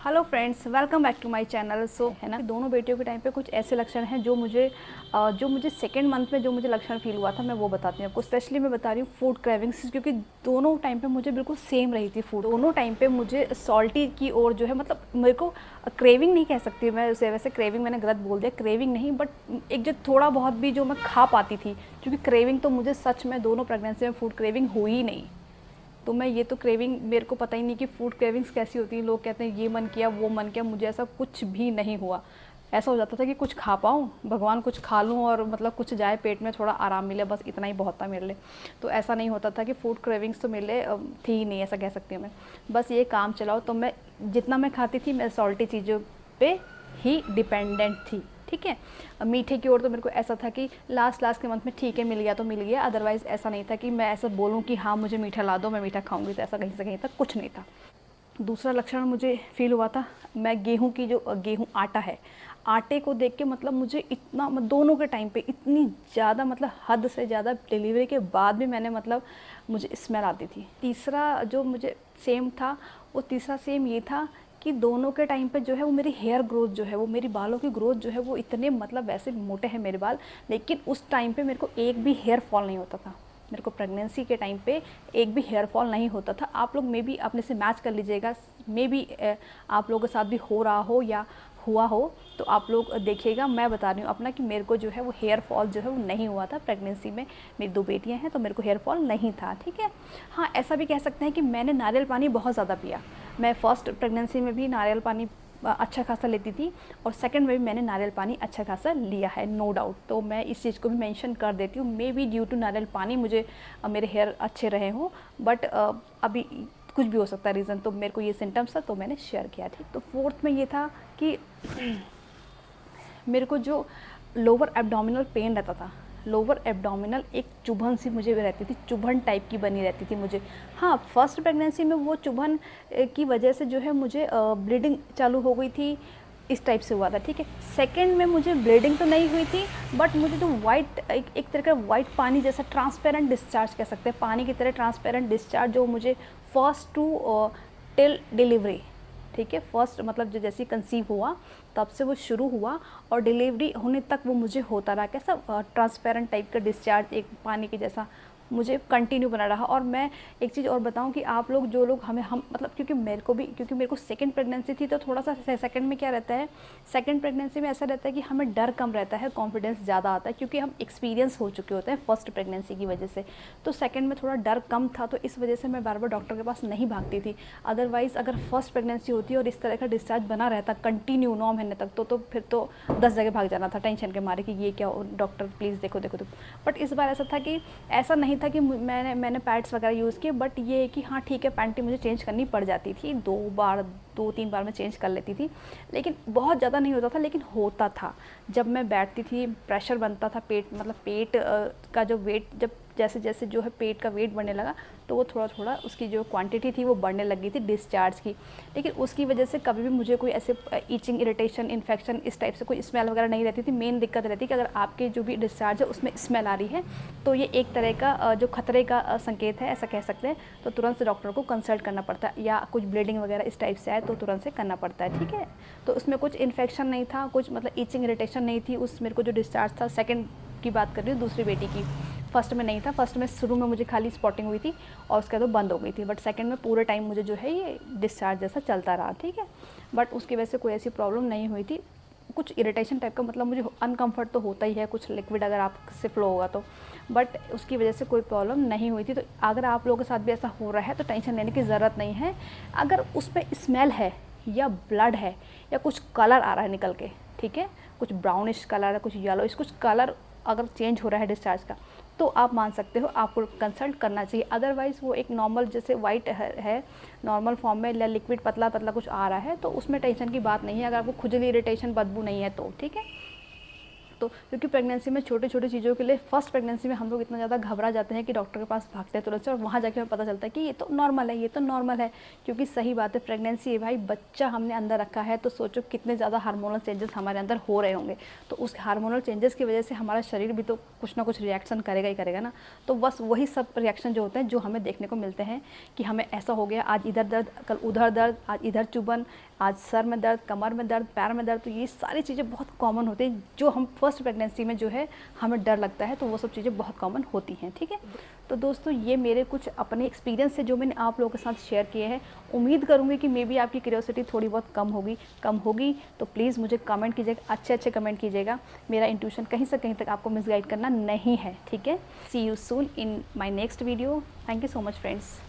Hello friends, welcome back to my channel. So है ना, दोनों बेटियों के टाइम पे कुछ ऐसे लक्षण हैं जो मुझे सेकेंड मंथ में जो मुझे लक्षण फील हुआ था, मैं वो बताती हूँ आपको। स्पेशली मैं बता रही हूँ फूड क्रेविंग्स, क्योंकि दोनों टाइम पे मुझे बिल्कुल सेम रही थी फूड। दोनों टाइम पे मुझे सॉल्टी की ओर जो है, मतलब मेरे को क्रेविंग नहीं कह सकती मैं उसे, वैसे क्रेविंग मैंने गलत बोल दिया, क्रेविंग नहीं, बट एक जो थोड़ा बहुत भी जो मैं खा पाती थी, क्योंकि क्रेविंग तो मुझे सच में दोनों प्रेगनेंसी में फूड क्रेविंग हुई ही नहीं। तो मैं ये तो क्रेविंग, मेरे को पता ही नहीं कि फूड क्रेविंग्स कैसी होती हैं। लोग कहते हैं ये मन किया वो मन किया, मुझे ऐसा कुछ भी नहीं हुआ। ऐसा हो जाता था कि कुछ खा पाऊँ, भगवान कुछ खा लूँ और मतलब कुछ जाए पेट में, थोड़ा आराम मिले, बस इतना ही बहुत था मेरे लिए। तो ऐसा नहीं होता था कि फूड क्रेविंग्स तो मेरे लिए थी ही नहीं, ऐसा कह सकती हूँ मैं। बस ये काम चलाओ, तो मैं जितना मैं खाती थी मैं सॉल्टी चीज़ों पे ही डिपेंडेंट थी। ठीक है, मीठे की ओर तो मेरे को ऐसा था कि लास्ट के मंथ में ठीक है मिल गया तो मिल गया, अदरवाइज़ ऐसा नहीं था कि मैं ऐसा बोलूँ कि हाँ मुझे मीठा ला दो मैं मीठा खाऊंगी, तो ऐसा कहीं से कहीं तक कुछ नहीं था। दूसरा लक्षण मुझे फील हुआ था, मैं गेहूँ की जो गेहूँ आटा है, आटे को देख के मतलब मुझे इतना, दोनों के टाइम पे इतनी ज़्यादा, मतलब हद से ज़्यादा, डिलीवरी के बाद भी मैंने मतलब मुझे स्मेल आती थी। तीसरा जो मुझे सेम था, वो तीसरा सेम ये था कि दोनों के टाइम पे जो है वो मेरी हेयर ग्रोथ जो है, वो मेरी बालों की ग्रोथ जो है वो इतने, मतलब वैसे मोटे हैं मेरे बाल, लेकिन उस टाइम पे मेरे को एक भी हेयर फॉल नहीं होता था। मेरे को प्रेगनेंसी के टाइम पे एक भी हेयर फॉल नहीं होता था। आप लोग मे बी अपने से मैच कर लीजिएगा, मे बी आप लोगों के साथ भी हो रहा हो या हुआ हो, तो आप लोग देखिएगा। मैं बता रही हूँ अपना कि मेरे को जो है वो हेयर फॉल जो है वो नहीं हुआ था प्रेगनेंसी में। मेरी 2 बेटियाँ हैं तो मेरे को हेयर फॉल नहीं था। ठीक है, हाँ ऐसा भी कह सकते हैं कि मैंने नारियल पानी बहुत ज़्यादा पिया। मैं फर्स्ट प्रेगनेंसी में भी नारियल पानी अच्छा खासा लेती थी, और सेकंड में भी मैंने नारियल पानी अच्छा खासा लिया है, नो डाउट। तो मैं इस चीज़ को भी मेंशन कर देती हूँ, मे बी ड्यू टू नारियल पानी मुझे मेरे हेयर अच्छे रहे हों, बट अभी कुछ भी हो सकता है रीज़न। तो मेरे को ये सिम्टम्स था तो मैंने शेयर किया। ठीक, तो फोर्थ में ये था कि मेरे को जो लोअर एब्डोमिनल पेन रहता था, लोअर एब्डोमिनल एक चुभन सी मुझे रहती थी, चुभन टाइप की बनी रहती थी मुझे। हाँ, फर्स्ट प्रेगनेंसी में वो चुभन की वजह से जो है मुझे ब्लीडिंग चालू हो गई थी, इस टाइप से हुआ था। ठीक है, सेकंड में मुझे ब्लीडिंग तो नहीं हुई थी, बट मुझे जो वाइट, एक तरह का वाइट पानी जैसा ट्रांसपेरेंट डिस्चार्ज कह सकते हैं, पानी की तरह ट्रांसपेरेंट डिस्चार्ज, जो मुझे फर्स्ट टू टिल डिलीवरी, ठीक है, फर्स्ट मतलब जो जैसे कंसीव हुआ तब से वो शुरू हुआ और डिलीवरी होने तक वो मुझे होता रहा। कैसा ट्रांसपेरेंट टाइप का डिस्चार्ज, एक पानी के जैसा मुझे कंटिन्यू बना रहा। और मैं एक चीज़ और बताऊं कि आप लोग जो लोग हम मतलब, क्योंकि मेरे को सेकंड प्रेगनेंसी थी, तो थोड़ा सा सेकंड में क्या रहता है, सेकंड प्रेगनेंसी में ऐसा रहता है कि हमें डर कम रहता है, कॉन्फिडेंस ज़्यादा आता है, क्योंकि हम एक्सपीरियंस हो चुके होते हैं फर्स्ट प्रेगनेंसी की वजह से। तो सेकंड में थोड़ा डर कम था, तो इस वजह से मैं बार बार डॉक्टर के पास नहीं भागती थी। अदरवाइज़ अगर फर्स्ट प्रेगनेंसी होती और इस तरह का डिस्चार्ज बना रहता कंटिन्यू 9 महीने तक, तो फिर तो 10 जगह भाग जाना था टेंशन के मारे कि ये क्या, डॉक्टर प्लीज़ देखो देखो देखो। बट इस बार ऐसा था कि ऐसा नहीं था कि मैंने पैड्स वगैरह यूज़ किए, बट ये है कि हाँ ठीक है, पैंटी मुझे चेंज करनी पड़ जाती थी, 2-3 बार मैं चेंज कर लेती थी, लेकिन बहुत ज़्यादा नहीं होता था, लेकिन होता था। जब मैं बैठती थी प्रेशर बनता था, पेट मतलब पेट का जो वेट, जब जैसे जैसे जो है पेट का वेट बढ़ने लगा, तो वो थोड़ा थोड़ा उसकी जो क्वांटिटी थी वो बढ़ने लगी थी डिस्चार्ज की। लेकिन उसकी वजह से कभी भी मुझे कोई ऐसे ईचिंग, इरिटेशन, इन्फेक्शन इस टाइप से कोई स्मेल वगैरह नहीं रहती थी। मेन दिक्कत रहती कि अगर आपके जो भी डिस्चार्ज है उसमें स्मेल आ रही है, तो ये एक तरह का जो खतरे का संकेत है, ऐसा कह सकते हैं। तो तुरंत से डॉक्टर को कंसल्ट करना पड़ता है, या कुछ ब्लीडिंग वगैरह इस टाइप से आए तो तुरंत से करना पड़ता है। ठीक है, तो उसमें कुछ इन्फेक्शन नहीं था, कुछ मतलब ईचिंग, इरिटेशन नहीं थी उस, मेरे को जो डिस्चार्ज था, सेकेंड की बात कर रही हूँ, दूसरी बेटी की। फर्स्ट में नहीं था, फर्स्ट में शुरू में मुझे खाली स्पॉटिंग हुई थी और उसके बाद बंद हो गई थी, बट सेकंड में पूरे टाइम मुझे जो है ये डिस्चार्ज जैसा चलता रहा। ठीक है, बट उसकी वजह से कोई ऐसी प्रॉब्लम नहीं हुई थी। कुछ इरिटेशन टाइप का, मतलब मुझे अनकंफर्ट तो होता ही है, कुछ लिक्विड अगर आपसे फ्लो होगा तो, बट उसकी वजह से कोई प्रॉब्लम नहीं हुई थी। तो अगर आप लोगों के साथ भी ऐसा हो रहा है तो टेंशन लेने की ज़रूरत नहीं है। अगर उस पर स्मेल है या ब्लड है या कुछ कलर आ रहा है निकल के, ठीक है, कुछ ब्राउनिश कलर है, कुछ येलोइश, कुछ कलर अगर चेंज हो रहा है डिस्चार्ज का, तो आप मान सकते हो, आपको कंसल्ट करना चाहिए। अदरवाइज़ वो एक नॉर्मल जैसे वाइट है नॉर्मल फॉर्म में, या लिक्विड पतला पतला कुछ आ रहा है, तो उसमें टेंशन की बात नहीं है, अगर आपको खुजली, इरिटेशन, बदबू नहीं है तो। ठीक है, तो क्योंकि प्रेगनेंसी में छोटी छोटी चीज़ों के लिए, फर्स्ट प्रेगनेंसी में हम लोग इतना ज़्यादा घबरा जाते हैं कि डॉक्टर के पास भागते हैं तुरंत से, और वहाँ जाके हमें पता चलता है कि ये तो नॉर्मल है, ये तो नॉर्मल है। क्योंकि सही बात है, प्रेगनेंसी है भाई, बच्चा हमने अंदर रखा है, तो सोचो कितने ज़्यादा हार्मोनल चेंजेस हमारे अंदर हो रहे होंगे। तो उस हार्मोनल चेंजेस की वजह से हमारा शरीर भी तो कुछ ना कुछ रिएक्शन करेगा ही करेगा ना। तो बस वही सब रिएक्शन जो होते हैं, जो हमें देखने को मिलते हैं कि हमें ऐसा हो गया, आज इधर दर्द, कल उधर दर्द, आज इधर चुभन, आज सर में दर्द, कमर में दर्द, पैर में दर्द, तो ये सारी चीज़ें बहुत कॉमन होती हैं जो हम फर्स्ट प्रेगनेंसी में जो है हमें डर लगता है, तो वो सब चीज़ें बहुत कॉमन होती हैं। ठीक है, तो दोस्तों ये मेरे कुछ अपने एक्सपीरियंस से जो मैंने आप लोगों के साथ शेयर किए हैं। उम्मीद करूँगी कि मे बी आपकी क्यूरियोसिटी थोड़ी बहुत कम होगी तो प्लीज़ मुझे कमेंट कीजिएगा, अच्छे कमेंट कीजिएगा। मेरा इंट्यूशन कहीं से कहीं तक आपको मिसगाइड करना नहीं है। ठीक है, see you soon in my next video. Thank you so much friends.